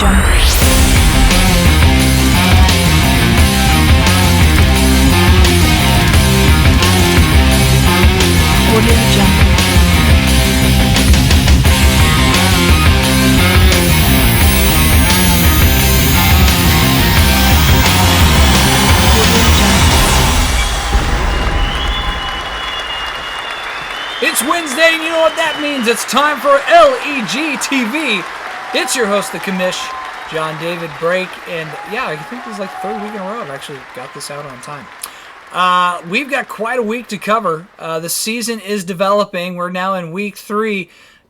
It's Wednesday, and you know what that means. It's time for LEG TV. It's your host, the commish, John David Brake. And yeah, I think it was like the third week in a row I've actually got this out on time. We've got quite a week to cover. The season is developing. We're now in week 3.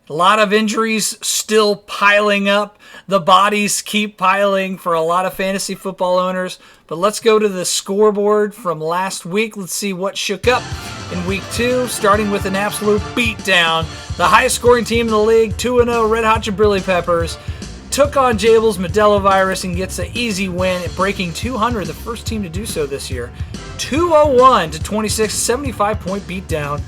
A lot of injuries still piling up. The bodies keep piling for a lot of fantasy football owners. But let's go to the scoreboard from last week. Let's see what shook up in week 2, starting with an absolute beatdown. The highest scoring team in the league, 2-0 Red Hot Jabrili Peppers, took on Jabil's Modelo Virus and gets an easy win, breaking 200, the first team to do so this year. 201 to 26, 75-point beatdown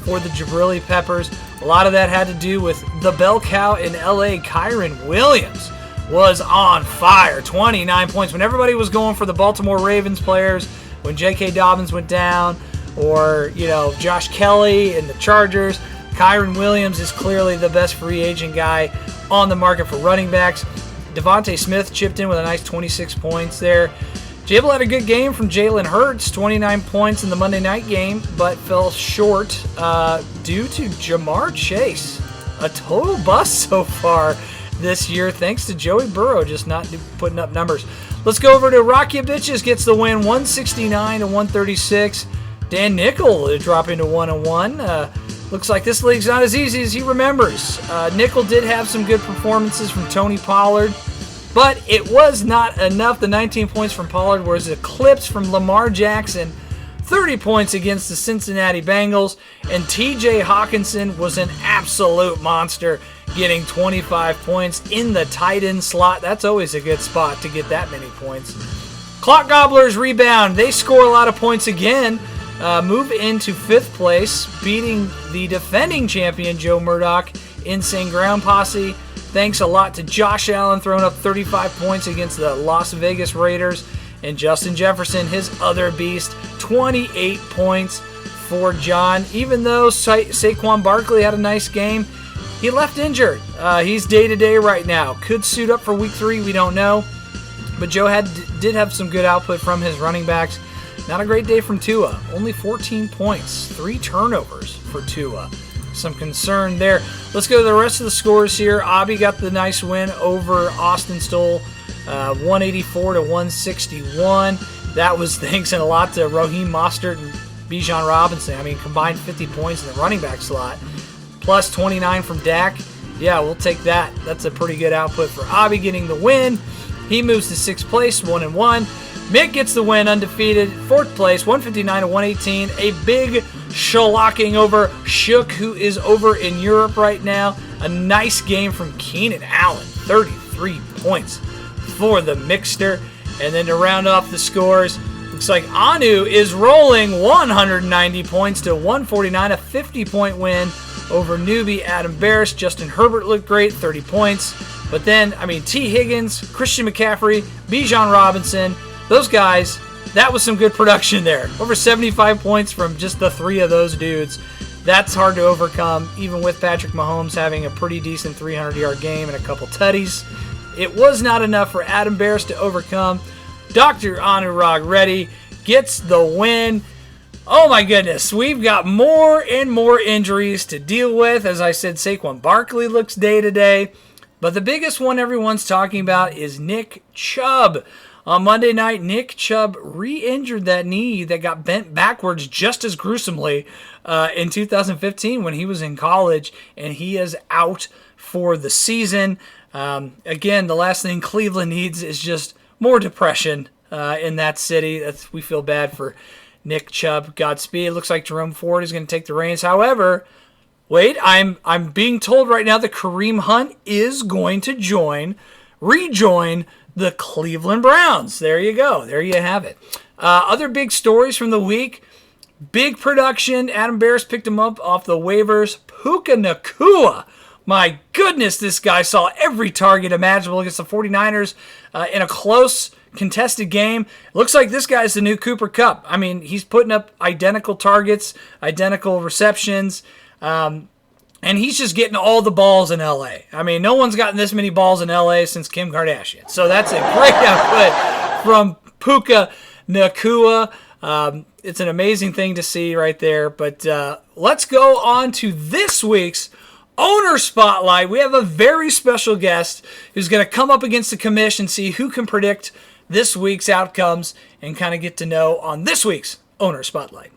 for the Jabrili Peppers. A lot of that had to do with the bell cow in LA, Kyren Williams, was on fire. 29 points. When everybody was going for the Baltimore Ravens players, when J.K. Dobbins went down, or, Josh Kelly and the Chargers, Kyren Williams is clearly the best free agent guy on the market for running backs. Devontae Smith chipped in with a nice 26 points there. Jabil had a good game from Jalen Hurts, 29 points in the Monday night game, but fell short due to Jamar Chase. A total bust so far this year, thanks to Joey Burrow just not putting up numbers. Let's go over to Rocky Bitches, gets the win, 169 to 136. Dan Nickel dropping to 1-1. Looks like this league's not as easy as he remembers. Nickel did have some good performances from Tony Pollard, but it was not enough. The 19 points from Pollard was eclipsed from Lamar Jackson, 30 points against the Cincinnati Bengals, and TJ Hawkinson was an absolute monster, getting 25 points in the tight end slot. That's always a good spot to get that many points. Clock Gobblers rebound. They score a lot of points again. Move into 5th place, beating the defending champion Joe Murdoch, Insane Ground Posse. Thanks a lot to Josh Allen, throwing up 35 points against the Las Vegas Raiders. And Justin Jefferson, his other beast, 28 points for John. Even though Saquon Barkley had a nice game, he left injured. He's day-to-day right now. Could suit up for week 3, we don't know. But Joe did have some good output from his running backs. Not a great day from Tua. Only 14 points, 3 turnovers for Tua. Some concern there. Let's go to the rest of the scores here. Abby got the nice win over Austin Stoll, 184 to 161. That was thanks a lot to Raheem Mostert and Bijan Robinson. I mean, combined 50 points in the running back slot, plus 29 from Dak. Yeah, we'll take that. That's a pretty good output for Abby getting the win. He moves to 6th place, 1-1. Mick gets the win, undefeated, 4th place, 159 to 118. A big shellacking over Shook, who is over in Europe right now. A nice game from Keenan Allen, 33 points for the Mickster. And then to round off the scores, looks like Anu is rolling 190 points to 149, a 50-point win over newbie Adam Barris. Justin Herbert looked great, 30 points. But then, T. Higgins, Christian McCaffrey, Bijan Robinson, those guys, that was some good production there. Over 75 points from just the 3 of those dudes. That's hard to overcome, even with Patrick Mahomes having a pretty decent 300-yard game and a couple tutties. It was not enough for Adam Barris to overcome. Dr. Anurag Reddy gets the win. Oh my goodness, we've got more and more injuries to deal with. As I said, Saquon Barkley looks day-to-day. But the biggest one everyone's talking about is Nick Chubb. On Monday night, Nick Chubb re-injured that knee that got bent backwards just as gruesomely in 2015 when he was in college, and he is out for the season. Again, the last thing Cleveland needs is just more depression in that city. We feel bad for Nick Chubb. Godspeed. It looks like Jerome Ford is going to take the reins. However, wait, I'm being told right now that Kareem Hunt is going to rejoin the Cleveland Browns. There you go. There you have it. Other big stories from the week. Big production. Adam Barris picked him up off the waivers. Puka Nacua My goodness, this guy saw every target imaginable against the 49ers in a close, contested game. Looks like this guy's the new Cooper Kupp. I mean, he's putting up identical targets, identical receptions, and he's just getting all the balls in L.A. I mean, no one's gotten this many balls in L.A. since Kim Kardashian. So that's a great output from Puka Nacua. It's an amazing thing to see right there. But let's go on to this week's Owner Spotlight. We have a very special guest who's going to come up against the commish and see who can predict this week's outcomes and kind of get to know on this week's Owner Spotlight.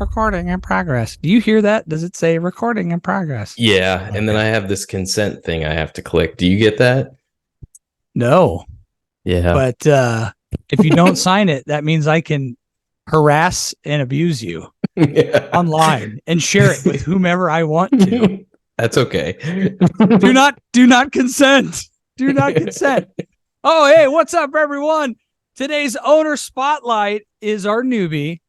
Recording in progress. Do you hear that? Does it say recording in progress? Yeah, and then I have this consent thing I have to click. Do you get that? No. Yeah. But if you don't sign it, that means I can harass and abuse you online and share it with whomever I want to. That's okay. Do not consent. Do not consent. Oh, hey, what's up, everyone? Today's Owner Spotlight is our newbie,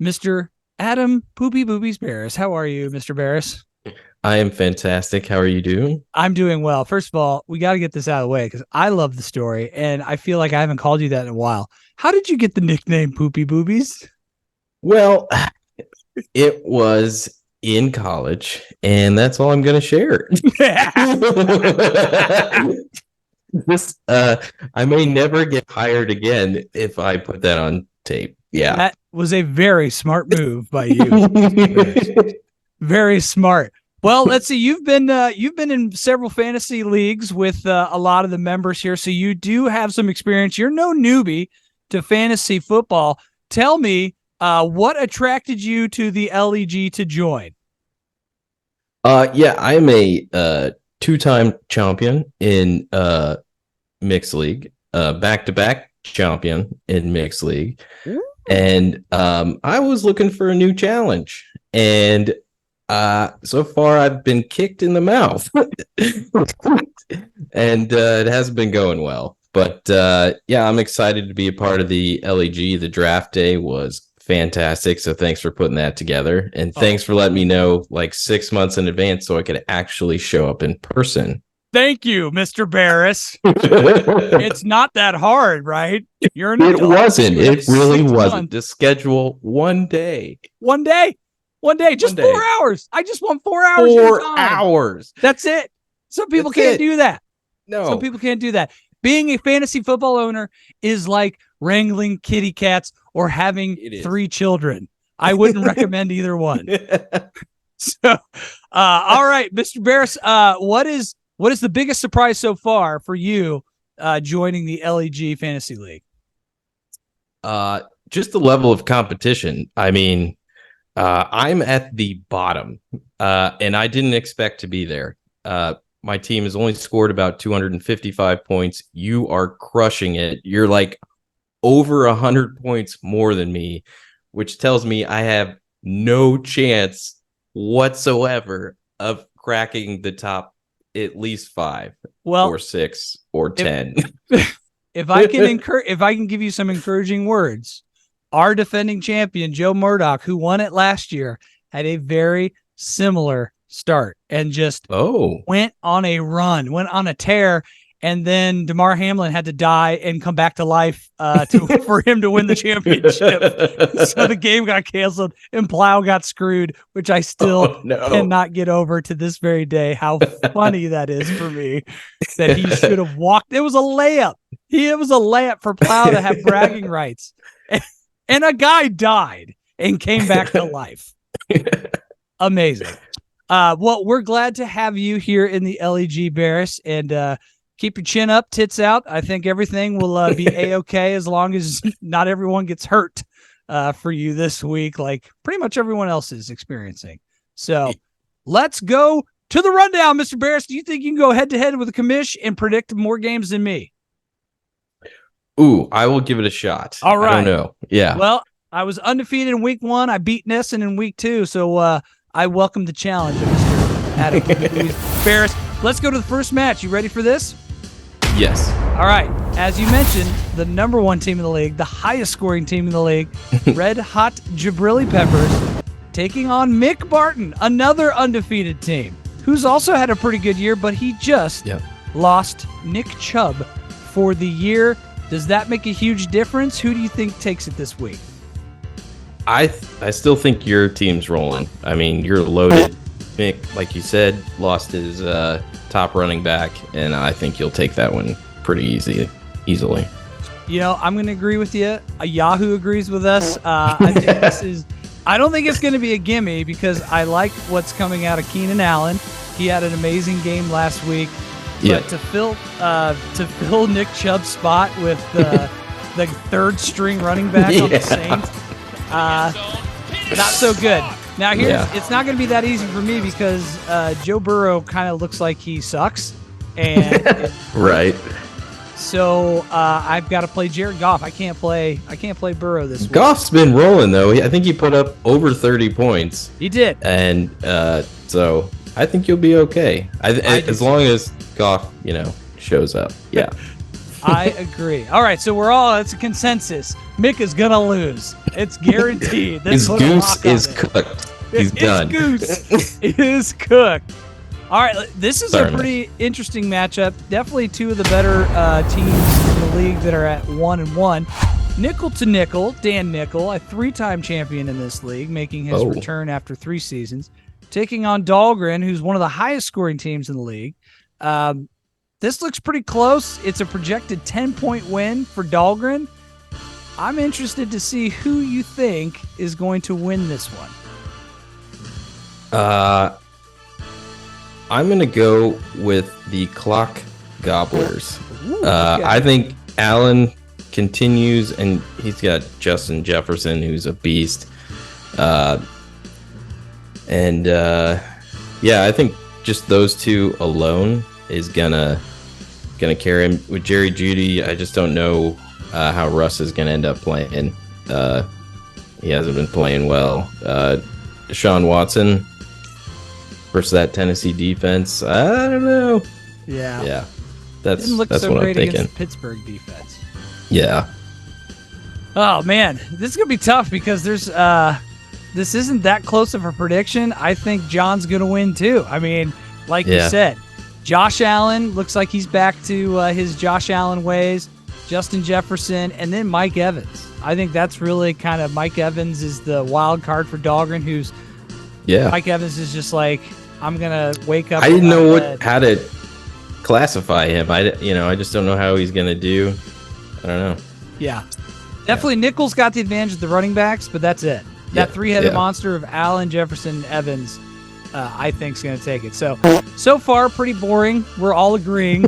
Mr. Adam Poopy Boobies Barris. How are you, Mr. Barris? I am fantastic. How are you doing? I'm doing well. First of all, we got to get this out of the way because I love the story, and I feel like I haven't called you that in a while. How did you get the nickname Poopy Boobies? Well, it was in college, and that's all I'm going to share. This, I may never get hired again if I put that on tape. Yeah. That was a very smart move by you. Very smart. Well, let's see. You've been in several fantasy leagues with a lot of the members here, so you do have some experience. You're no newbie to fantasy football. Tell me, what attracted you to the LEG to join? Yeah, I'm a two-time champion in mixed league, back-to-back champion in mixed league. Ooh. And I was looking for a new challenge, and so far I've been kicked in the mouth, and it hasn't been going well. But yeah, I'm excited to be a part of the LEG. The draft day was fantastic, so thanks for putting that together, and thanks for letting me know like 6 months in advance so I could actually show up in person. Thank you, Mr. Barris. It's not that hard, right? You're an adult. It wasn't. It really wasn't. To schedule one day. One day. Just 4 hours. I just want 4 hours. 4 hours. That's it. Some people can't do that. No. Some people can't do that. Being a fantasy football owner is like wrangling kitty cats or having 3 children. I wouldn't recommend either one. So, all right, Mr. Barris, what is the biggest surprise so far for you joining the LEG Fantasy League? Just the level of competition. I mean, I'm at the bottom, and I didn't expect to be there. My team has only scored about 255 points. You are crushing it. You're like over 100 points more than me, which tells me I have no chance whatsoever of cracking the top at least 5 or 6 or 10. If I can give you some encouraging words, our defending champion, Joe Murdoch, who won it last year, had a very similar start and just went on a run, went on a tear. And then DeMar Hamlin had to die and come back to life for him to win the championship. So the game got canceled and Plow got screwed, which I still cannot get over to this very day. How funny that is for me that he should have walked. It was a layup. It was a layup for Plow to have bragging rights. And a guy died and came back to life. Amazing. Well, we're glad to have you here in the LEG, Barris, and keep your chin up, tits out. I think everything will be A-okay as long as not everyone gets hurt for you this week, like pretty much everyone else is experiencing. So let's go to the rundown, Mr. Barris. Do you think you can go head-to-head with the commish and predict more games than me? Ooh, I will give it a shot. All right. I don't know. Yeah. Well, I was undefeated in week 1. I beat Nesson in week 2, so I welcome the challenge of Mr. Adam Barris. let's go to the first match. You ready for this? Yes. All right. As you mentioned, the number one team in the league, the highest scoring team in the league, Red Hot Jabrili Peppers, taking on Mick Barton, another undefeated team, who's also had a pretty good year, but he just lost Nick Chubb for the year. Does that make a huge difference? Who do you think takes it this week? I still think your team's rolling. I mean, you're loaded. Mick, like you said, lost his top running back, and I think you'll take that one pretty easily. You know, I'm going to agree with you. Yahoo agrees with us. I don't think it's going to be a gimme because I like what's coming out of Keenan Allen. He had an amazing game last week. But to fill Nick Chubb's spot with the third string running back on the Saints, not so good. Now it's not going to be that easy for me because Joe Burrow kind of looks like he sucks, and right. So I've got to play Jared Goff. I can't play Burrow this week. Goff's been rolling though. I think he put up over 30 points. He did, and so I think you'll be okay. As long as Goff, shows up. Yeah. I agree. All right, so it's a consensus. Mick is gonna lose. It's guaranteed. His goose is cooked. He's done. His goose is cooked. All right, this is a pretty interesting matchup. Definitely two of the better teams in the league that are at 1-1. Nickel to nickel, Dan Nickel, a 3-time champion in this league, making his return after 3 seasons, taking on Dahlgren, who's one of the highest scoring teams in the league. This looks pretty close. It's a projected 10-point win for Dahlgren. I'm interested to see who you think is going to win this one. I'm going to go with the Clock Gobblers. Ooh, okay. I think Allen continues, and he's got Justin Jefferson, who's a beast. I think just those two alone is gonna carry him. With Jerry Jeudy, I just don't know how Russ is gonna end up playing. He hasn't been playing well. Deshaun Watson versus that Tennessee defense, I don't know. Yeah. That's didn't look that's so what great I'm thinking. against the Pittsburgh defense. Yeah. Oh man, this is gonna be tough because there's this isn't that close of a prediction. I think John's gonna win too. I mean, like you said, Josh Allen looks like he's back to his Josh Allen ways. Justin Jefferson, and then Mike Evans. I think that's really kind of Mike Evans is the wild card for Dahlgren, who's Mike Evans is just like, I'm gonna wake up. I didn't know how to classify him. I just don't know how he's gonna do. I don't know. Yeah, definitely. Nickel's got the advantage of the running backs, but that's it. That three-headed monster of Allen, Jefferson, Evans, I think is gonna take it. So far, pretty boring. We're all agreeing.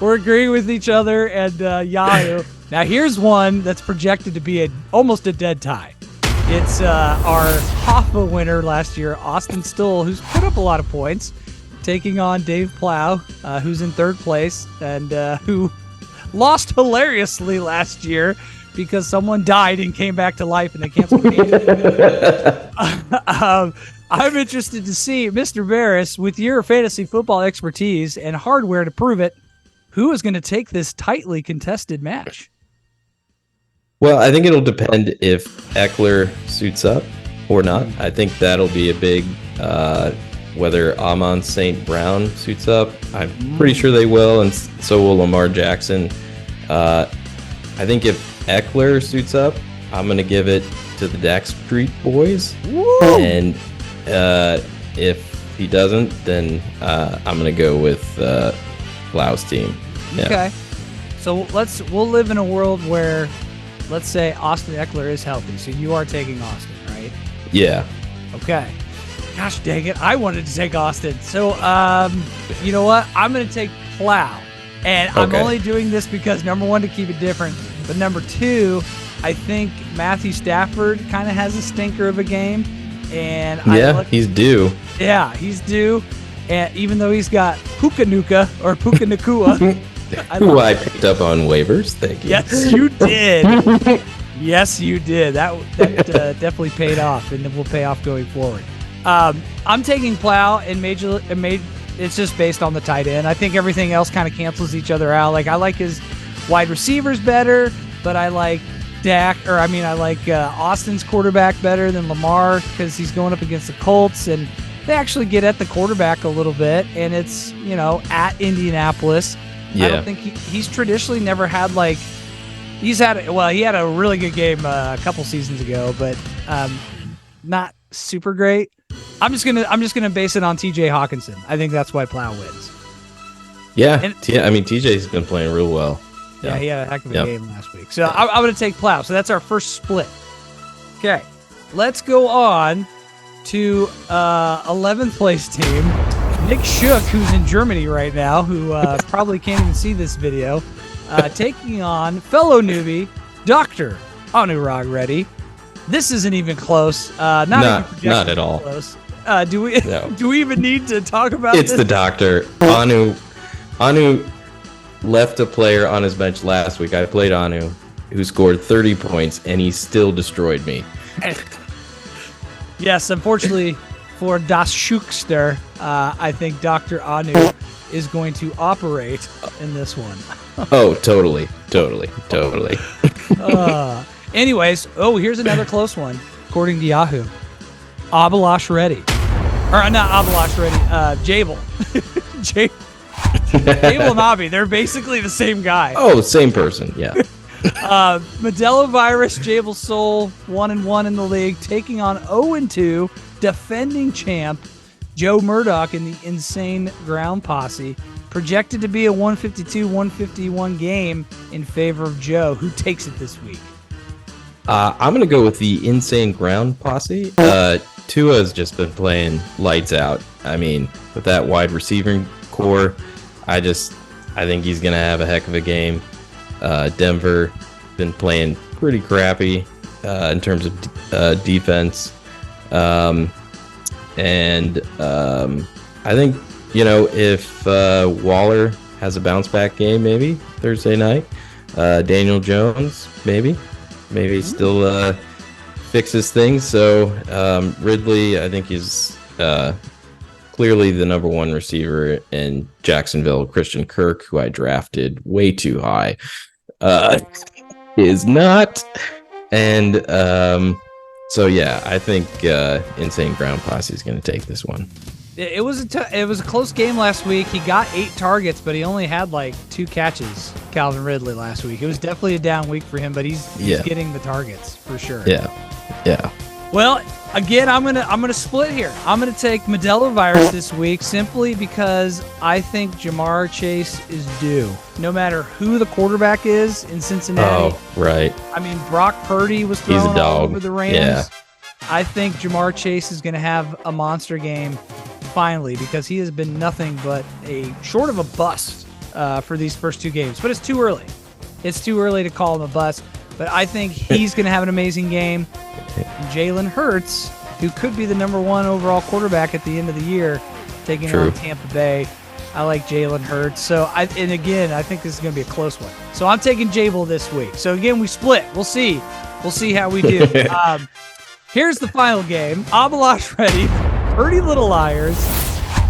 We're agreeing with each other and Yahoo. Now here's one that's projected to be almost a dead tie. It's our Hoffa winner last year, Austin Stoll, who's put up a lot of points, taking on Dave Plow, who's in 3rd place and who lost hilariously last year because someone died and came back to life and they canceled the game. I'm interested to see, Mr. Barris, with your fantasy football expertise and hardware to prove it, who is going to take this tightly contested match? Well, I think it'll depend if Eckler suits up or not. I think that'll be a big whether Amon St. Brown suits up. I'm pretty sure they will, and so will Lamar Jackson. I think if Eckler suits up, I'm going to give it to the Dak Street Boys. Woo! And if he doesn't, then I'm going to go with Blau's team. Yeah. Okay. So we'll live in a world where, let's say Austin Eckler is healthy. So you are taking Austin, right? Yeah. Okay. Gosh dang it. I wanted to take Austin. So, you know what? I'm going to take Plow. And I'm only doing this because, number one, to keep it different. But number two, I think Matthew Stafford kind of has a stinker of a game. And he's due. Yeah, he's due. And even though he's got Puka Nakua, who I picked up on waivers. Thank you. Yes, you did. Yes, you did. That definitely paid off, and it will pay off going forward. I'm taking Plow and it's just based on the tight end. I think everything else kind of cancels each other out. Like I like his wide receivers better, but I like Austin's quarterback better than Lamar because he's going up against the Colts and they actually get at the quarterback a little bit, and it's, at Indianapolis. Yeah. I don't think he's traditionally never had he had a really good game a couple seasons ago, but not super great. I'm just gonna base it on T.J. Hawkinson. I think that's why Plow wins. Yeah, TJ's been playing real well. Yeah, he had a heck of a game last week. So I'm going to take Plow. So that's our first split. Okay, let's go on to 11th place team. Nick Shook, who's in Germany right now, who probably can't even see this video, taking on fellow newbie, Dr. Anurag Reddy. This isn't even close. Not at all. Close. Do we even need to talk about this? It's the doctor. Anu left a player on his bench last week. I played Anu, who scored 30 points, and he still destroyed me. Yes, unfortunately for Das Schukster, I think Dr. Anu is going to operate in this one. Oh, totally. Anyways, here's another close one, according to Yahoo. Abalash Reddy. Or not Abalash Reddy, Jabel. Jabel and Abi, they're basically the same guy. Oh, same person, yeah. Modelo Virus, Jabel Soul, 1-1 in the league, taking on 0-2, defending champ, Joe Murdoch in the Insane Ground Posse. Projected to be a 152-151 game in favor of Joe. Who takes it this week? I'm going to go with the Insane Ground Posse. Tua's just been playing lights out. I mean, with that wide receiving core, I think he's going to have a heck of a game. Denver been playing pretty crappy in terms of defense. I think, if Waller has a bounce back game, maybe Thursday night, Daniel Jones, maybe still fixes things. So Ridley, I think, is clearly the number one receiver in Jacksonville. Christian Kirk, who I drafted way too high, is not. And so yeah, I think Insane Ground Posse is going to take this one. It was a close game last week. He got 8 targets, but he only had 2 catches. Calvin Ridley last week. It was definitely a down week for him, but he's getting the targets for sure. Yeah. Well, again, I'm gonna split here. I'm gonna take Modelo Virus this week simply because I think Jamar Chase is due. No matter who the quarterback is in Cincinnati. Oh, right. I mean, Brock Purdy was thrown all over the Rams. Yeah. I think Jamar Chase is going to have a monster game finally because he has been nothing but short of a bust for these first 2 games. But it's too early. It's too early to call him a bust. But I think he's going to have an amazing game. Jalen Hurts, who could be the number 1 overall quarterback at the end of the year, taking on Tampa Bay. I like Jalen Hurts. So, I think this is going to be a close one. So I'm taking Jabel this week. So again, we split. We'll see. We'll see how we do. Here's the final game. Abalash Reddy, Pretty Little Liars,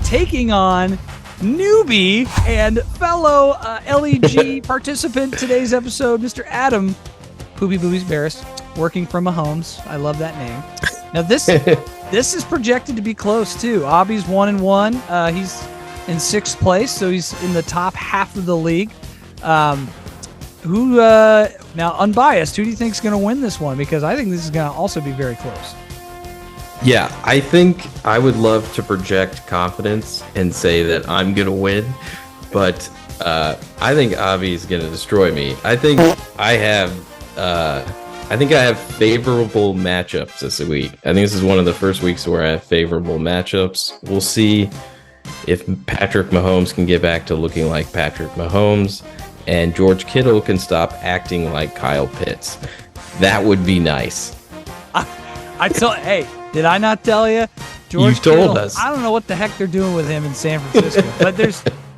taking on newbie and fellow LEG participant today's episode, Mr. Adam Poopy Boobies Barris, working from Mahomes. I love that name. Now this is projected to be close too. Abby's 1-1. He's in 6th place, so he's in the top half of the league. Now unbiased, who do you think is going to win this one? Because I think this is going to also be very close. Yeah, I think I would love to project confidence and say that I'm going to win, but I think Avi is going to destroy me. I think I have favorable matchups this week. I think this is one of the first weeks where I have favorable matchups. We'll see if Patrick Mahomes can get back to looking like Patrick Mahomes and George Kittle can stop acting like Kyle Pitts. That would be nice. Hey, did I not tell you? George You told Kittle, us. I don't know what the heck they're doing with him in San Francisco, but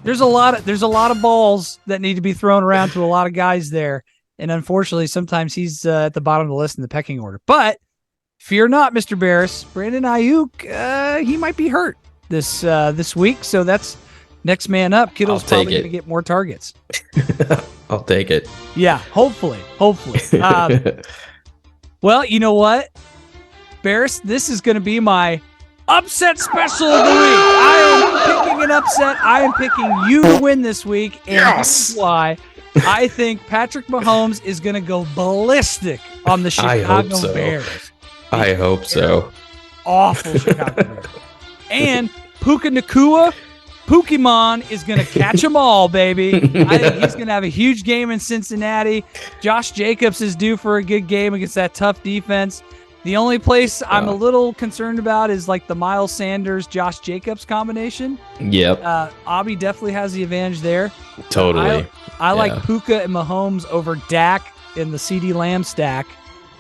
there's a lot of balls that need to be thrown around to a lot of guys there, and unfortunately, sometimes he's at the bottom of the list in the pecking order. But fear not, Mr. Barris. Brandon Ayuk, he might be hurt this week, so that's next man up. Kittle's probably going to get more targets. I'll take it. Yeah, hopefully. Well, you know what, Barris, this is going to be my upset special of the week. I am picking an upset. I am picking you to win this week, and this is why I think Patrick Mahomes is going to go ballistic on the Chicago Bears. I hope so. Awful Chicago Bears. And Puka Nacua, Pokemon is going to catch them all, baby. I think he's going to have a huge game in Cincinnati. Josh Jacobs is due for a good game against that tough defense. The only place I'm a little concerned about is like the Miles Sanders, Josh Jacobs combination. Yep. Abby definitely has the advantage there. Totally. I like Puka and Mahomes over Dak in the CD Lamb stack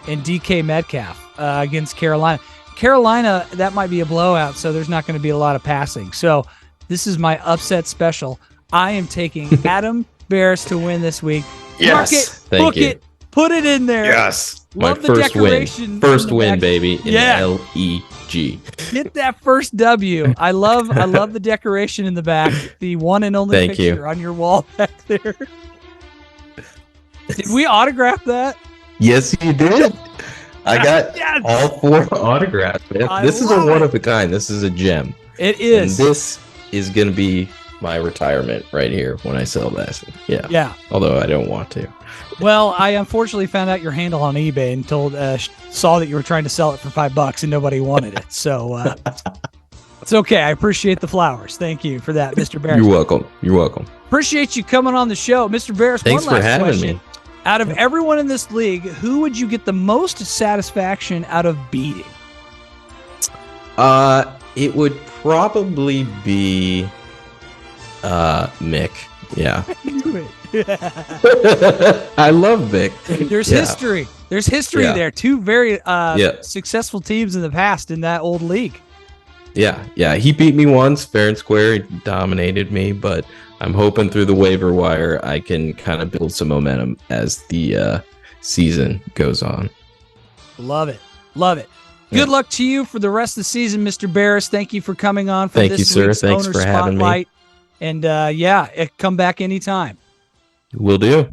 and DK Metcalf against Carolina. Carolina, that might be a blowout, so there's not going to be a lot of passing. So this is my upset special. I am taking Adam Barris to win this week. Yes. Mark it, Thank book you. it, put it in there. Yes. Love My the first decoration. win. First win, baby. In Yeah. LEG. Get that first W. I love the decoration in the back. The one and only Thank picture you. on your wall back there. Did we autograph that? Yes, you did. I got Yes. all 4 autographs. Man. I This is a love one it. of a kind. This is a gem. It is. And this is going to be my retirement right here when I sell that. Yeah. Yeah. Although I don't want to. Well, I unfortunately found out your handle on eBay and saw that you were trying to sell it for $5 and nobody wanted it. So it's okay. I appreciate the flowers. Thank you for that, Mr. Barris. You're welcome. You're welcome. Appreciate you coming on the show, Mr. Barris. Thanks one for last having question. me. Out of everyone in this league, who would you get the most satisfaction out of beating? It would probably be Mick. Yeah. I knew it. I love Mick. There's Yeah. history. There's history Yeah. there. Two very Yeah. successful teams in the past in that old league. Yeah. He beat me once, fair and square. He dominated me, but I'm hoping through the waiver wire I can kind of build some momentum as the season goes on. Love it. Love it. Good luck to you for the rest of the season, Mr. Barris. Thank you for coming on for Thank this you, sir. week's Thanks Owner for having me. Spotlight. And come back anytime. Will do.